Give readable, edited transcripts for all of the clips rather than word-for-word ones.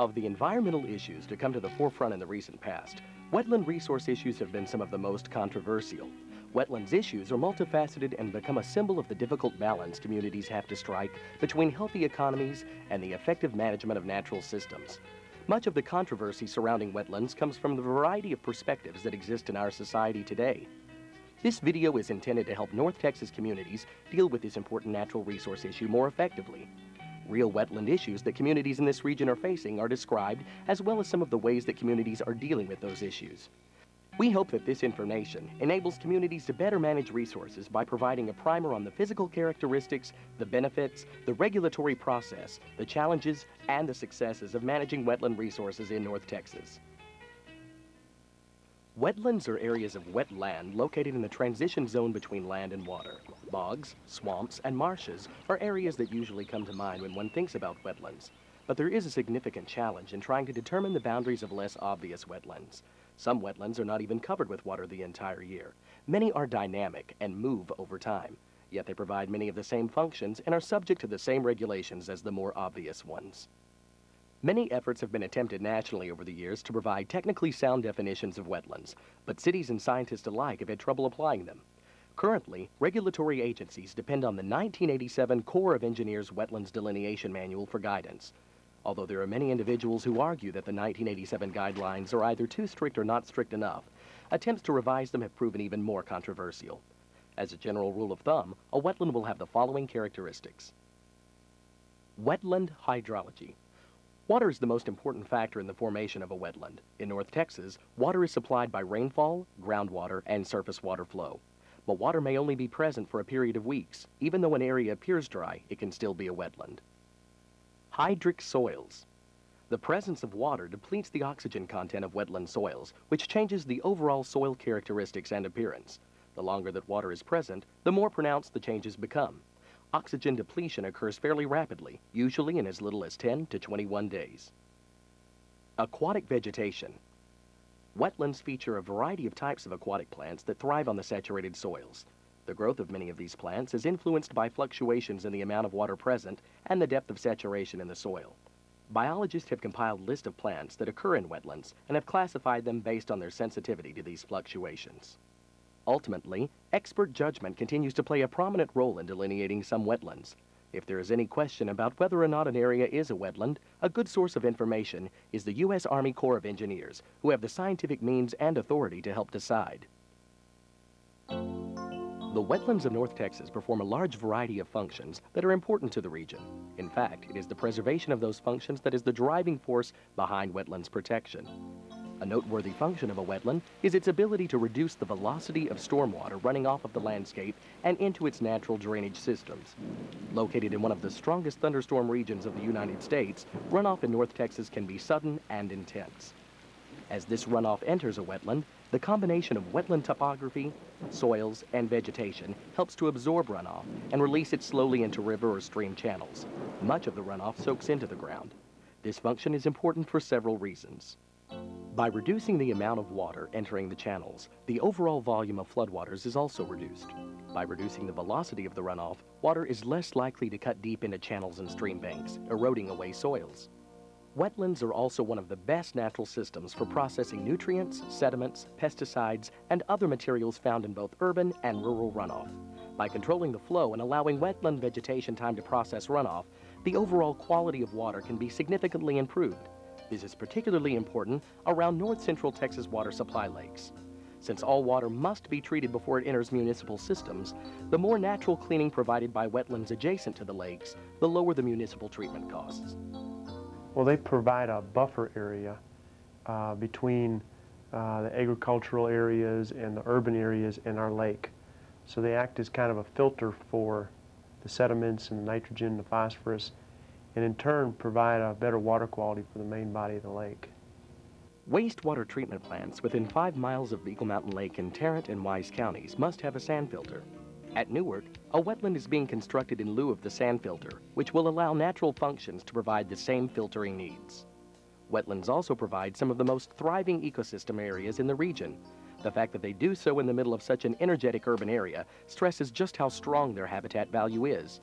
Of the environmental issues to come to the forefront in the recent past, wetland resource issues have been some of the most controversial. Wetlands issues are multifaceted and become a symbol of the difficult balance communities have to strike between healthy economies and the effective management of natural systems. Much of the controversy surrounding wetlands comes from the variety of perspectives that exist in our society today. This video is intended to help North Texas communities deal with this important natural resource issue more effectively. Real wetland issues that communities in this region are facing are described, as well as some of the ways that communities are dealing with those issues. We hope that this information enables communities to better manage resources by providing a primer on the physical characteristics, the benefits, the regulatory process, the challenges, and the successes of managing wetland resources in North Texas. Wetlands are areas of wet land located in the transition zone between land and water. Bogs, swamps, and marshes are areas that usually come to mind when one thinks about wetlands. But there is a significant challenge in trying to determine the boundaries of less obvious wetlands. Some wetlands are not even covered with water the entire year. Many are dynamic and move over time, yet they provide many of the same functions and are subject to the same regulations as the more obvious ones. Many efforts have been attempted nationally over the years to provide technically sound definitions of wetlands, but cities and scientists alike have had trouble applying them. Currently, regulatory agencies depend on the 1987 Corps of Engineers Wetlands Delineation Manual for guidance. Although there are many individuals who argue that the 1987 guidelines are either too strict or not strict enough, attempts to revise them have proven even more controversial. As a general rule of thumb, a wetland will have the following characteristics. Wetland hydrology. Water is the most important factor in the formation of a wetland. In North Texas, water is supplied by rainfall, groundwater, and surface water flow. But water may only be present for a period of weeks. Even though an area appears dry, it can still be a wetland. Hydric soils. The presence of water depletes the oxygen content of wetland soils, which changes the overall soil characteristics and appearance. The longer that water is present, the more pronounced the changes become. Oxygen depletion occurs fairly rapidly, usually in as little as 10 to 21 days. Aquatic vegetation. Wetlands feature a variety of types of aquatic plants that thrive on the saturated soils. The growth of many of these plants is influenced by fluctuations in the amount of water present and the depth of saturation in the soil. Biologists have compiled a list of plants that occur in wetlands and have classified them based on their sensitivity to these fluctuations. Ultimately, expert judgment continues to play a prominent role in delineating some wetlands. If there is any question about whether or not an area is a wetland, a good source of information is the U.S. Army Corps of Engineers, who have the scientific means and authority to help decide. The wetlands of North Texas perform a large variety of functions that are important to the region. In fact, it is the preservation of those functions that is the driving force behind wetlands protection. A noteworthy function of a wetland is its ability to reduce the velocity of stormwater running off of the landscape and into its natural drainage systems. Located in one of the strongest thunderstorm regions of the United States, runoff in North Texas can be sudden and intense. As this runoff enters a wetland, the combination of wetland topography, soils, and vegetation helps to absorb runoff and release it slowly into river or stream channels. Much of the runoff soaks into the ground. This function is important for several reasons. By reducing the amount of water entering the channels, the overall volume of floodwaters is also reduced. By reducing the velocity of the runoff, water is less likely to cut deep into channels and stream banks, eroding away soils. Wetlands are also one of the best natural systems for processing nutrients, sediments, pesticides, and other materials found in both urban and rural runoff. By controlling the flow and allowing wetland vegetation time to process runoff, the overall quality of water can be significantly improved. This is particularly important around north central Texas water supply lakes. Since all water must be treated before it enters municipal systems, the more natural cleaning provided by wetlands adjacent to the lakes, the lower the municipal treatment costs. Well, they provide a buffer area between the agricultural areas and the urban areas in our lake. So they act as kind of a filter for the sediments and the nitrogen, the phosphorus, and in turn provide a better water quality for the main body of the lake. Wastewater treatment plants within 5 miles of Eagle Mountain Lake in Tarrant and Wise counties must have a sand filter. At Newark, a wetland is being constructed in lieu of the sand filter, which will allow natural functions to provide the same filtering needs. Wetlands also provide some of the most thriving ecosystem areas in the region. The fact that they do so in the middle of such an energetic urban area stresses just how strong their habitat value is.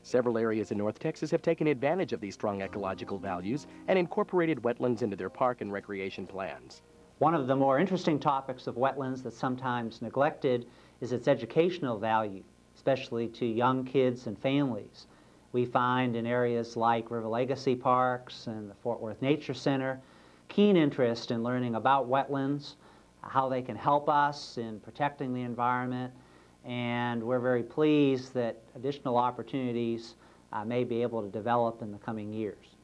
Several areas in North Texas have taken advantage of these strong ecological values and incorporated wetlands into their park and recreation plans. One of the more interesting topics of wetlands that's sometimes neglected is its educational value, especially to young kids and families. We find in areas like River Legacy Parks and the Fort Worth Nature Center keen interest in learning about wetlands, how they can help us in protecting the environment, and we're very pleased that additional opportunities may be able to develop in the coming years.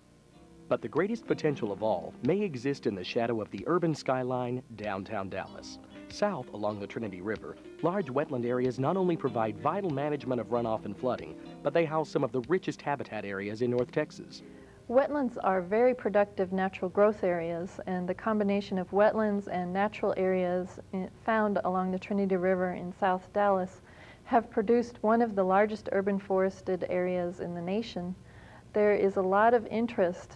But the greatest potential of all may exist in the shadow of the urban skyline downtown Dallas. South along the Trinity River, large wetland areas not only provide vital management of runoff and flooding, but they house some of the richest habitat areas in North Texas. Wetlands are very productive natural growth areas, and the combination of wetlands and natural areas found along the Trinity River in South Dallas have produced one of the largest urban forested areas in the nation. There is a lot of interest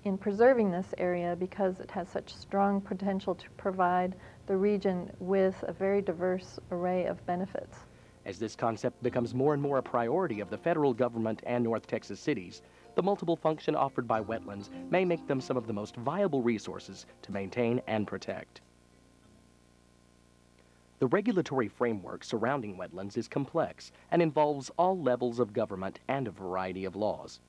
in preserving this area because it has such strong potential to provide the region with a very diverse array of benefits. As this concept becomes more and more a priority of the federal government and North Texas cities, the multiple function offered by wetlands may make them some of the most viable resources to maintain and protect. The regulatory framework surrounding wetlands is complex and involves all levels of government and a variety of laws.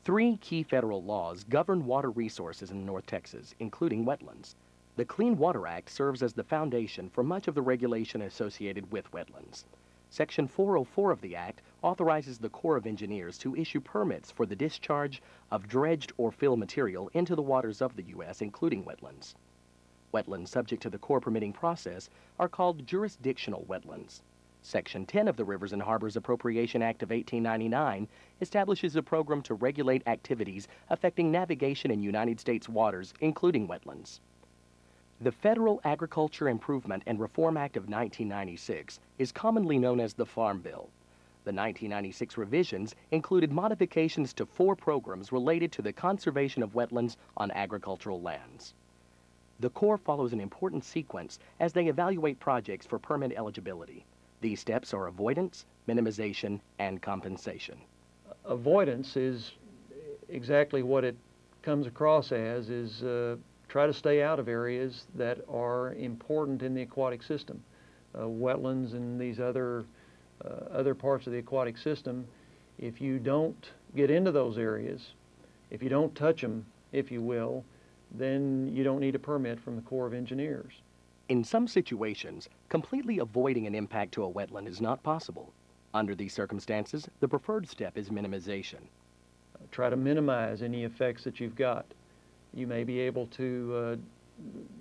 3 key federal laws govern water resources in North Texas, including wetlands. The Clean Water Act serves as the foundation for much of the regulation associated with wetlands. Section 404 of the Act authorizes the Corps of Engineers to issue permits for the discharge of dredged or fill material into the waters of the U.S., including wetlands. Wetlands subject to the Corps permitting process are called jurisdictional wetlands. Section 10 of the Rivers and Harbors Appropriation Act of 1899 establishes a program to regulate activities affecting navigation in United States waters, including wetlands. The Federal Agriculture Improvement and Reform Act of 1996 is commonly known as the Farm Bill. The 1996 revisions included modifications to 4 programs related to the conservation of wetlands on agricultural lands. The Corps follows an important sequence as they evaluate projects for permit eligibility. These steps are avoidance, minimization, and compensation. Avoidance is exactly what it comes across as, is try to stay out of areas that are important in the aquatic system. Wetlands and these other parts of the aquatic system, if you don't get into those areas, if you don't touch them, if you will, then you don't need a permit from the Corps of Engineers. In some situations, completely avoiding an impact to a wetland is not possible. Under these circumstances, the preferred step is minimization. Try to minimize any effects that you've got. You may be able to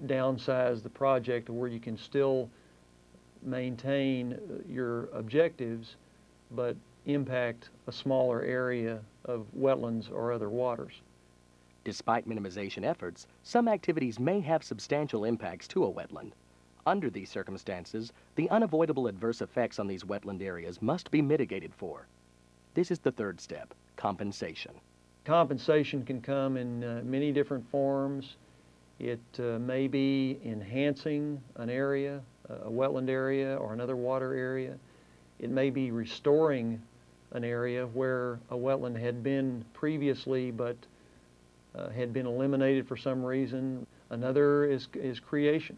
downsize the project to where you can still maintain your objectives, but impact a smaller area of wetlands or other waters. Despite minimization efforts, some activities may have substantial impacts to a wetland. Under these circumstances, the unavoidable adverse effects on these wetland areas must be mitigated for. This is the third step, compensation. Compensation can come in many different forms. It may be enhancing an area, a wetland area or another water area. It may be restoring an area where a wetland had been previously but had been eliminated for some reason. Another is creation.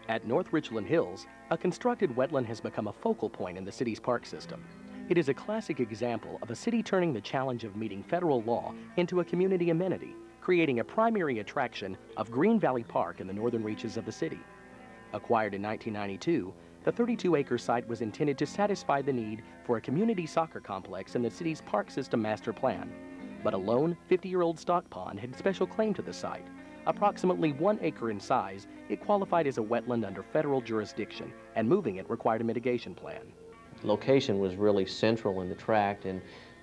At North Richland Hills, a constructed wetland has become a focal point in the city's park system. It is a classic example of a city turning the challenge of meeting federal law into a community amenity, creating a primary attraction of Green Valley Park in the northern reaches of the city. Acquired in 1992, the 32-acre site was intended to satisfy the need for a community soccer complex in the city's park system master plan. But a lone 50-year-old stock pond had special claim to the site. Approximately 1 acre in size, it qualified as a wetland under federal jurisdiction, and moving it required a mitigation plan. Location was really central in the tract, and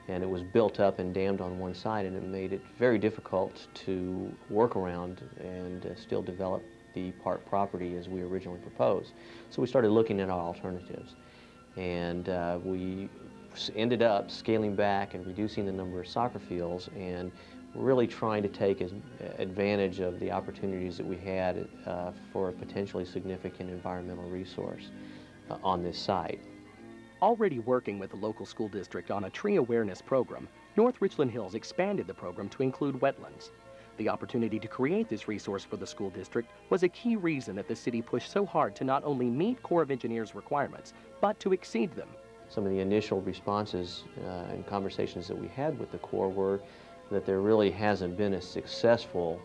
it was built up and dammed on one side, and it made it very difficult to work around and still develop the park property as we originally proposed. So we started looking at our alternatives, and we ended up scaling back and reducing the number of soccer fields and really trying to take advantage of the opportunities that we had for a potentially significant environmental resource on this site. Already working with the local school district on a tree awareness program, North Richland Hills expanded the program to include wetlands. The opportunity to create this resource for the school district was a key reason that the city pushed so hard to not only meet Corps of Engineers requirements, but to exceed them. Some of the initial responses and conversations that we had with the Corps were that there really hasn't been a successful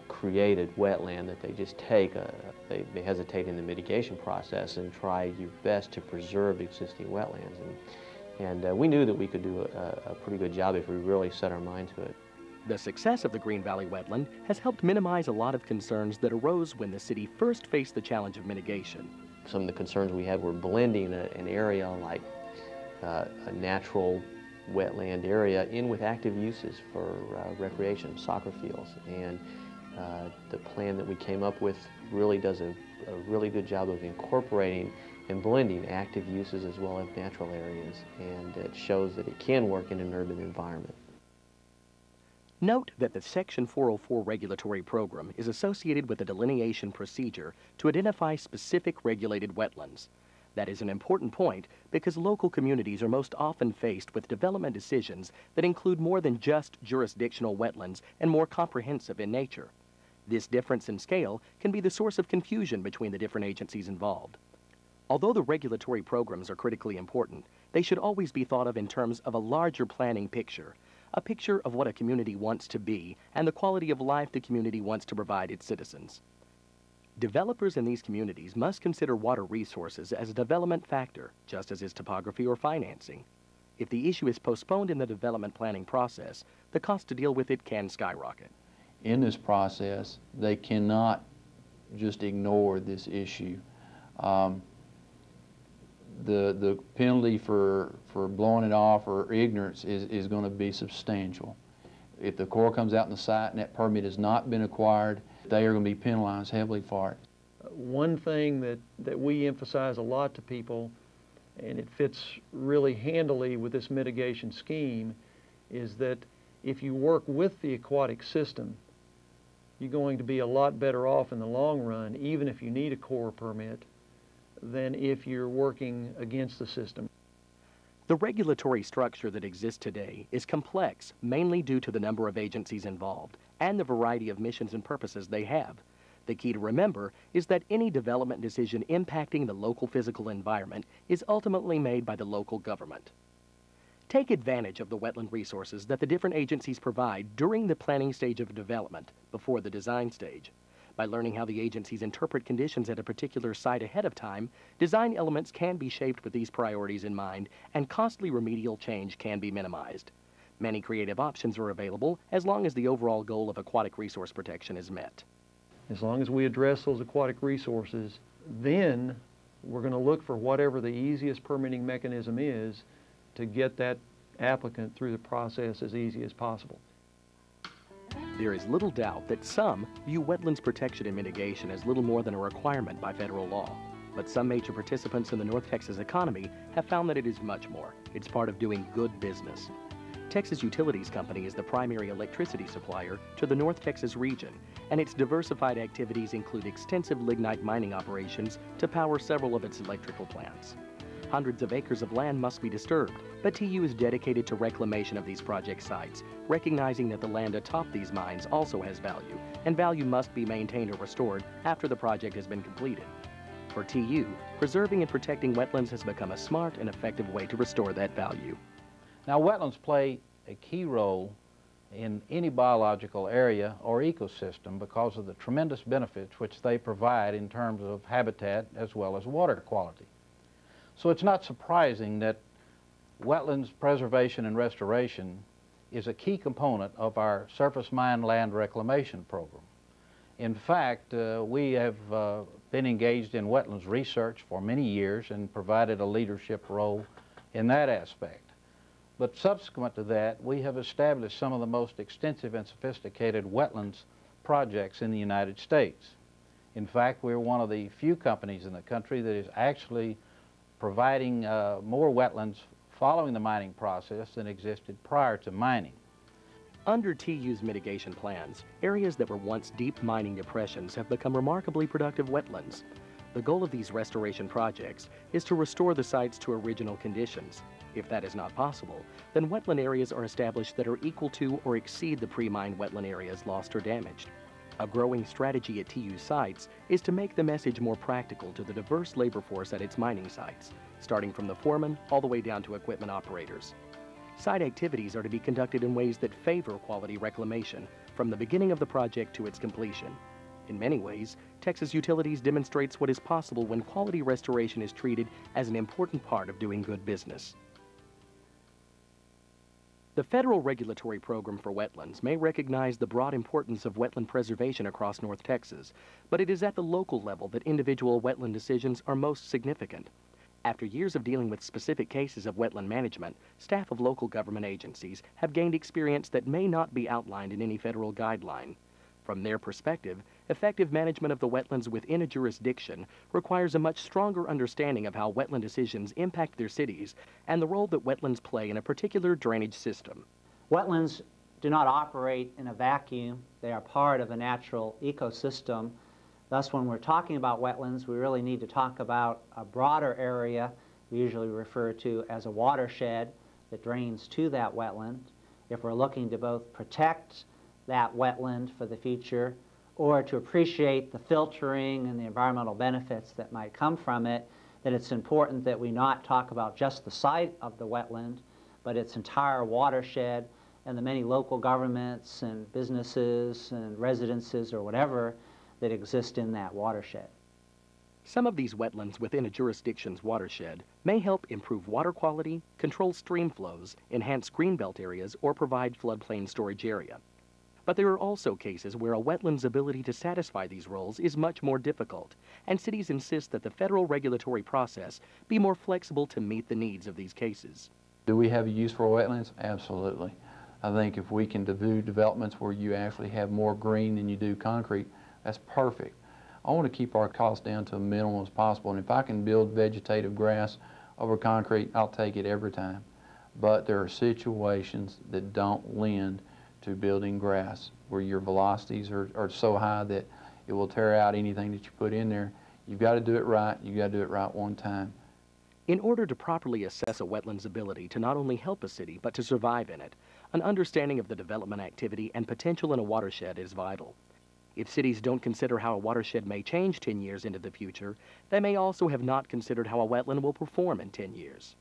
created wetland that they just take, they hesitate in the mitigation process and try your best to preserve existing wetlands. And we knew that we could do a pretty good job if we really set our mind to it. The success of the Green Valley wetland has helped minimize a lot of concerns that arose when the city first faced the challenge of mitigation. Some of the concerns we had were blending an area like a natural wetland area in with active uses for recreation, soccer fields. And the plan that we came up with really does a really good job of incorporating and blending active uses as well as natural areas, and it shows that it can work in an urban environment. Note that the Section 404 regulatory program is associated with a delineation procedure to identify specific regulated wetlands. That is an important point because local communities are most often faced with development decisions that include more than just jurisdictional wetlands and more comprehensive in nature. This difference in scale can be the source of confusion between the different agencies involved. Although the regulatory programs are critically important, they should always be thought of in terms of a larger planning picture, a picture of what a community wants to be and the quality of life the community wants to provide its citizens. Developers in these communities must consider water resources as a development factor, just as is topography or financing. If the issue is postponed in the development planning process, the cost to deal with it can skyrocket. In this process, they cannot just ignore this issue. The penalty for blowing it off or ignorance is going to be substantial. If the Corps comes out on the site and that permit has not been acquired, they are going to be penalized heavily for it. One thing that we emphasize a lot to people, and it fits really handily with this mitigation scheme, is that if you work with the aquatic system, you're going to be a lot better off in the long run, even if you need a Corps permit, than if you're working against the system. The regulatory structure that exists today is complex, mainly due to the number of agencies involved and the variety of missions and purposes they have. The key to remember is that any development decision impacting the local physical environment is ultimately made by the local government. Take advantage of the wetland resources that the different agencies provide during the planning stage of development, before the design stage. By learning how the agencies interpret conditions at a particular site ahead of time, design elements can be shaped with these priorities in mind, and costly remedial change can be minimized. Many creative options are available as long as the overall goal of aquatic resource protection is met. As long as we address those aquatic resources, then we're going to look for whatever the easiest permitting mechanism is to get that applicant through the process as easy as possible. There is little doubt that some view wetlands protection and mitigation as little more than a requirement by federal law. But some major participants in the North Texas economy have found that it is much more. It's part of doing good business. Texas Utilities Company is the primary electricity supplier to the North Texas region, and its diversified activities include extensive lignite mining operations to power several of its electrical plants. Hundreds of acres of land must be disturbed, but TU is dedicated to reclamation of these project sites, recognizing that the land atop these mines also has value, and value must be maintained or restored after the project has been completed. For TU, preserving and protecting wetlands has become a smart and effective way to restore that value. Now, wetlands play a key role in any biological area or ecosystem because of the tremendous benefits which they provide in terms of habitat as well as water quality. So it's not surprising that wetlands preservation and restoration is a key component of our surface mine land reclamation program. In fact, we have been engaged in wetlands research for many years and provided a leadership role in that aspect. But subsequent to that, we have established some of the most extensive and sophisticated wetlands projects in the United States. In fact, we're one of the few companies in the country that is actually providing more wetlands following the mining process than existed prior to mining. Under TU's mitigation plans, areas that were once deep mining depressions have become remarkably productive wetlands. The goal of these restoration projects is to restore the sites to original conditions. If that is not possible, then wetland areas are established that are equal to or exceed the pre-mined wetland areas lost or damaged. A growing strategy at TU sites is to make the message more practical to the diverse labor force at its mining sites, starting from the foreman all the way down to equipment operators. Site activities are to be conducted in ways that favor quality reclamation from the beginning of the project to its completion. In many ways, Texas Utilities demonstrates what is possible when quality restoration is treated as an important part of doing good business. The federal regulatory program for wetlands may recognize the broad importance of wetland preservation across North Texas, but it is at the local level that individual wetland decisions are most significant. After years of dealing with specific cases of wetland management, staff of local government agencies have gained experience that may not be outlined in any federal guideline. From their perspective, effective management of the wetlands within a jurisdiction requires a much stronger understanding of how wetland decisions impact their cities and the role that wetlands play in a particular drainage system. Wetlands do not operate in a vacuum. They are part of a natural ecosystem. Thus, when we're talking about wetlands, we really need to talk about a broader area we usually refer to as a watershed that drains to that wetland. If we're looking to both protect that wetland for the future or to appreciate the filtering and the environmental benefits that might come from it, then it's important that we not talk about just the site of the wetland, but its entire watershed and the many local governments and businesses and residences or whatever that exist in that watershed. Some of these wetlands within a jurisdiction's watershed may help improve water quality, control stream flows, enhance greenbelt areas, or provide floodplain storage area. But there are also cases where a wetland's ability to satisfy these roles is much more difficult, and cities insist that the federal regulatory process be more flexible to meet the needs of these cases. Do we have a use for wetlands? Absolutely. I think if we can do developments where you actually have more green than you do concrete, that's perfect. I want to keep our costs down to a minimum as possible, and if I can build vegetative grass over concrete, I'll take it every time. But there are situations that don't lend to building grass, where your velocities are so high that it will tear out anything that you put in there. You've got to do it right. You've got to do it right one time. In order to properly assess a wetland's ability to not only help a city, but to survive in it, an understanding of the development activity and potential in a watershed is vital. If cities don't consider how a watershed may change 10 years into the future, they may also have not considered how a wetland will perform in 10 years.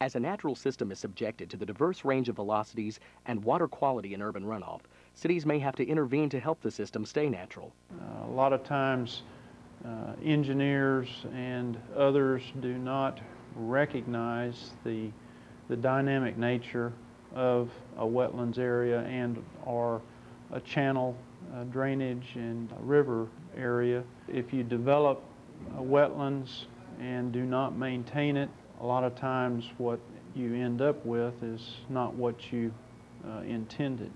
As a natural system is subjected to the diverse range of velocities and water quality in urban runoff, cities may have to intervene to help the system stay natural. A lot of times engineers and others do not recognize the dynamic nature of a wetlands area and or a channel, drainage and river area. If you develop wetlands and do not maintain it, a lot of times what you end up with is not what you intended.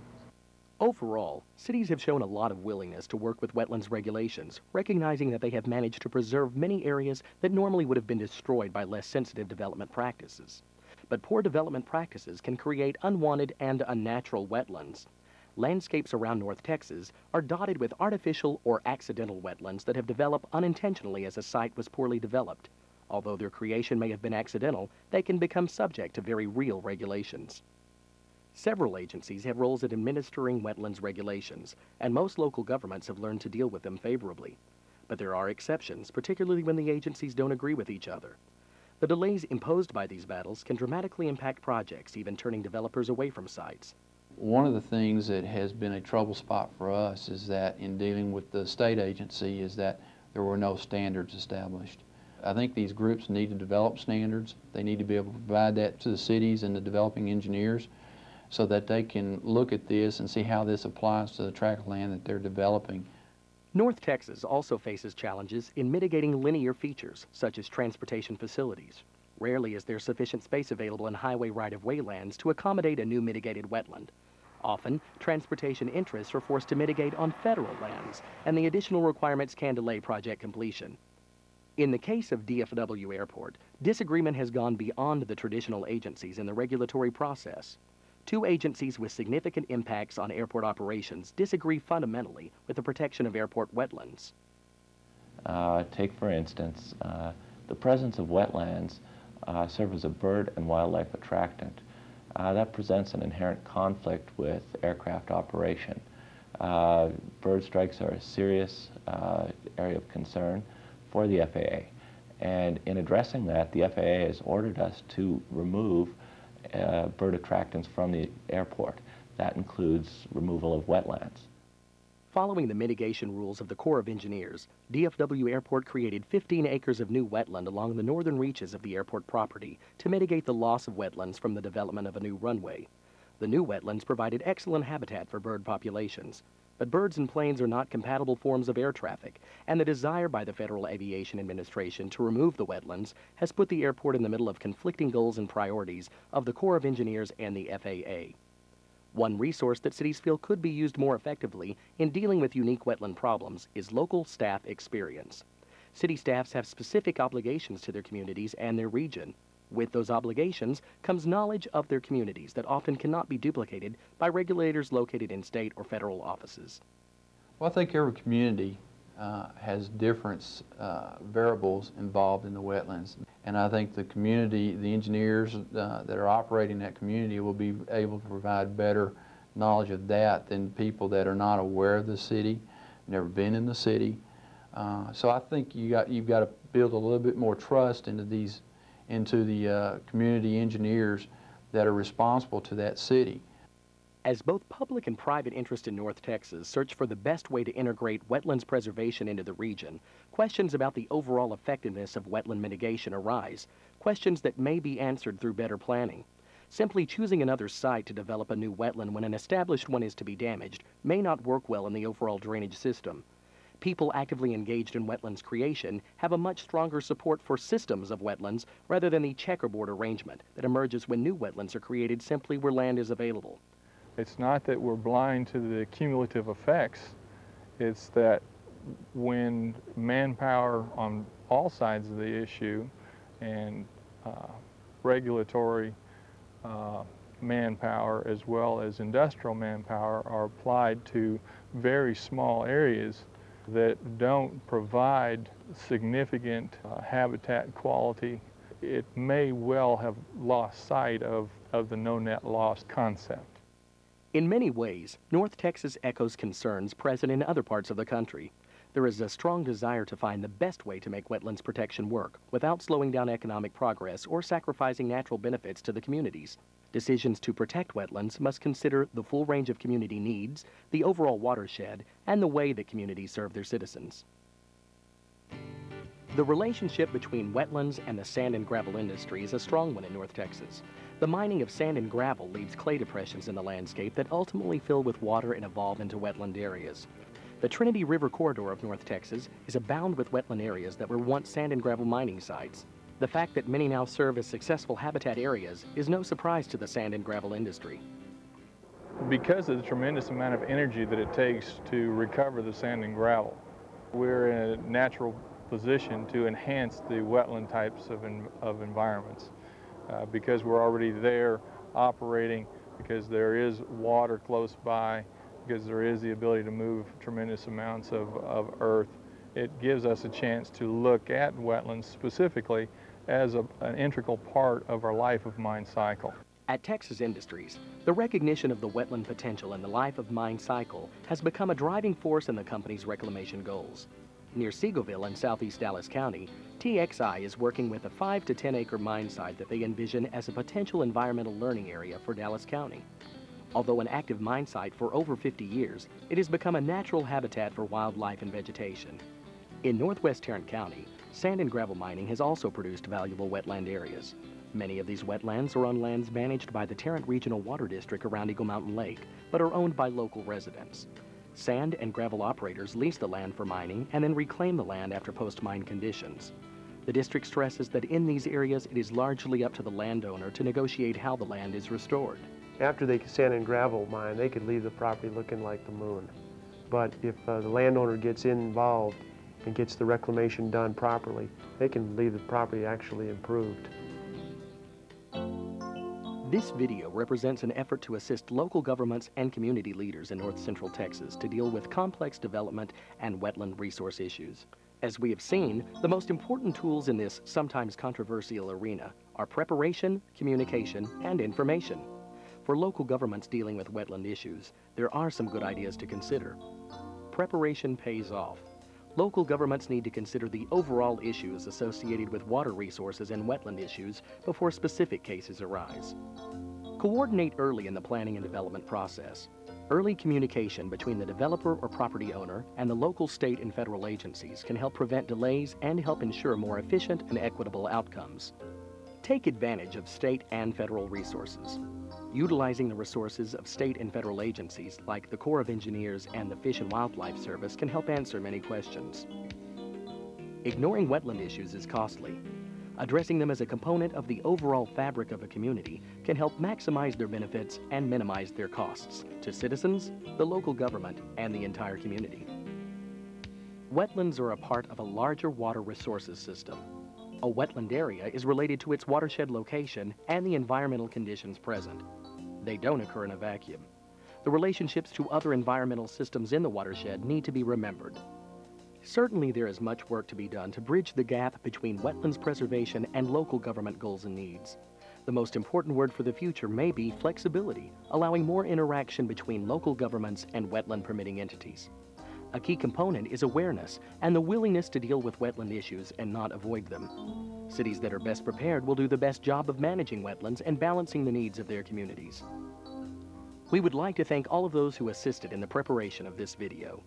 Overall, cities have shown a lot of willingness to work with wetlands regulations, recognizing that they have managed to preserve many areas that normally would have been destroyed by less sensitive development practices. But poor development practices can create unwanted and unnatural wetlands. Landscapes around North Texas are dotted with artificial or accidental wetlands that have developed unintentionally as a site was poorly developed. Although their creation may have been accidental, they can become subject to very real regulations. Several agencies have roles in administering wetlands regulations, and most local governments have learned to deal with them favorably. But there are exceptions, particularly when the agencies don't agree with each other. The delays imposed by these battles can dramatically impact projects, even turning developers away from sites. One of the things that has been a trouble spot for us is that in dealing with the state agency is that there were no standards established. I think these groups need to develop standards. They need to be able to provide that to the cities and the developing engineers so that they can look at this and see how this applies to the tract of land that they're developing. North Texas also faces challenges in mitigating linear features, such as transportation facilities. Rarely is there sufficient space available in highway right-of-way lands to accommodate a new mitigated wetland. Often, transportation interests are forced to mitigate on federal lands, and the additional requirements can delay project completion. In the case of DFW Airport, disagreement has gone beyond the traditional agencies in the regulatory process. Two agencies with significant impacts on airport operations disagree fundamentally with the protection of airport wetlands. Take, for instance, the presence of wetlands serve as a bird and wildlife attractant. That presents an inherent conflict with aircraft operation. Bird strikes are a serious area of concern for the FAA. And in addressing that, the FAA has ordered us to remove bird attractants from the airport. That includes removal of wetlands. Following the mitigation rules of the Corps of Engineers, DFW Airport created 15 acres of new wetland along the northern reaches of the airport property to mitigate the loss of wetlands from the development of a new runway. The new wetlands provided excellent habitat for bird populations, but birds and planes are not compatible forms of air traffic, and the desire by the Federal Aviation Administration to remove the wetlands has put the airport in the middle of conflicting goals and priorities of the Corps of Engineers and the FAA. One resource that cities feel could be used more effectively in dealing with unique wetland problems is local staff experience. City staffs have specific obligations to their communities and their region. With those obligations comes knowledge of their communities that often cannot be duplicated by regulators located in state or federal offices. Well, I think every community has different variables involved in the wetlands. And I think the community, the engineers that are operating that community will be able to provide better knowledge of that than people that are not aware of the city, never been in the city. So I think you've got to build a little bit more trust into the community engineers that are responsible to that city. As both public and private interest in North Texas search for the best way to integrate wetlands preservation into the region, questions about the overall effectiveness of wetland mitigation arise, questions that may be answered through better planning. Simply choosing another site to develop a new wetland when an established one is to be damaged may not work well in the overall drainage system. People actively engaged in wetlands creation have a much stronger support for systems of wetlands rather than the checkerboard arrangement that emerges when new wetlands are created simply where land is available. It's not that we're blind to the cumulative effects. It's that when manpower on all sides of the issue and regulatory manpower as well as industrial manpower are applied to very small areas that don't provide significant habitat quality, it may well have lost sight of the no net loss concept. In many ways, North Texas echoes concerns present in other parts of the country. There is a strong desire to find the best way to make wetlands protection work without slowing down economic progress or sacrificing natural benefits to the communities. Decisions to protect wetlands must consider the full range of community needs, the overall watershed, and the way that communities serve their citizens. The relationship between wetlands and the sand and gravel industry is a strong one in North Texas. The mining of sand and gravel leaves clay depressions in the landscape that ultimately fill with water and evolve into wetland areas. The Trinity River corridor of North Texas is abound with wetland areas that were once sand and gravel mining sites. The fact that many now serve as successful habitat areas is no surprise to the sand and gravel industry. Because of the tremendous amount of energy that it takes to recover the sand and gravel, we're in a natural position to enhance the wetland types of environments. Because we're already there operating, because there is water close by, because there is the ability to move tremendous amounts of earth, it gives us a chance to look at wetlands specifically as an integral part of our life of mine cycle. At Texas Industries, the recognition of the wetland potential in the life of mine cycle has become a driving force in the company's reclamation goals. Near Seagoville in southeast Dallas County, TXI is working with a 5 to 10 acre mine site that they envision as a potential environmental learning area for Dallas County. Although an active mine site for over 50 years, it has become a natural habitat for wildlife and vegetation. In northwest Tarrant County, sand and gravel mining has also produced valuable wetland areas. Many of these wetlands are on lands managed by the Tarrant Regional Water District around Eagle Mountain Lake, but are owned by local residents. Sand and gravel operators lease the land for mining and then reclaim the land after post-mine conditions. The district stresses that in these areas it is largely up to the landowner to negotiate how the land is restored. After they sand and gravel mine, they could leave the property looking like the moon. But if the landowner gets involved and gets the reclamation done properly, they can leave the property actually improved. This video represents an effort to assist local governments and community leaders in North Central Texas to deal with complex development and wetland resource issues. As we have seen, the most important tools in this sometimes controversial arena are preparation, communication, and information. For local governments dealing with wetland issues, there are some good ideas to consider. Preparation pays off. Local governments need to consider the overall issues associated with water resources and wetland issues before specific cases arise. Coordinate early in the planning and development process. Early communication between the developer or property owner and the local, state, and federal agencies can help prevent delays and help ensure more efficient and equitable outcomes. Take advantage of state and federal resources. Utilizing the resources of state and federal agencies like the Corps of Engineers and the Fish and Wildlife Service can help answer many questions. Ignoring wetland issues is costly. Addressing them as a component of the overall fabric of a community can help maximize their benefits and minimize their costs to citizens, the local government, and the entire community. Wetlands are a part of a larger water resources system. A wetland area is related to its watershed location and the environmental conditions present. They don't occur in a vacuum. The relationships to other environmental systems in the watershed need to be remembered. Certainly there is much work to be done to bridge the gap between wetlands preservation and local government goals and needs. The most important word for the future may be flexibility, allowing more interaction between local governments and wetland permitting entities. A key component is awareness and the willingness to deal with wetland issues and not avoid them. Cities that are best prepared will do the best job of managing wetlands and balancing the needs of their communities. We would like to thank all of those who assisted in the preparation of this video.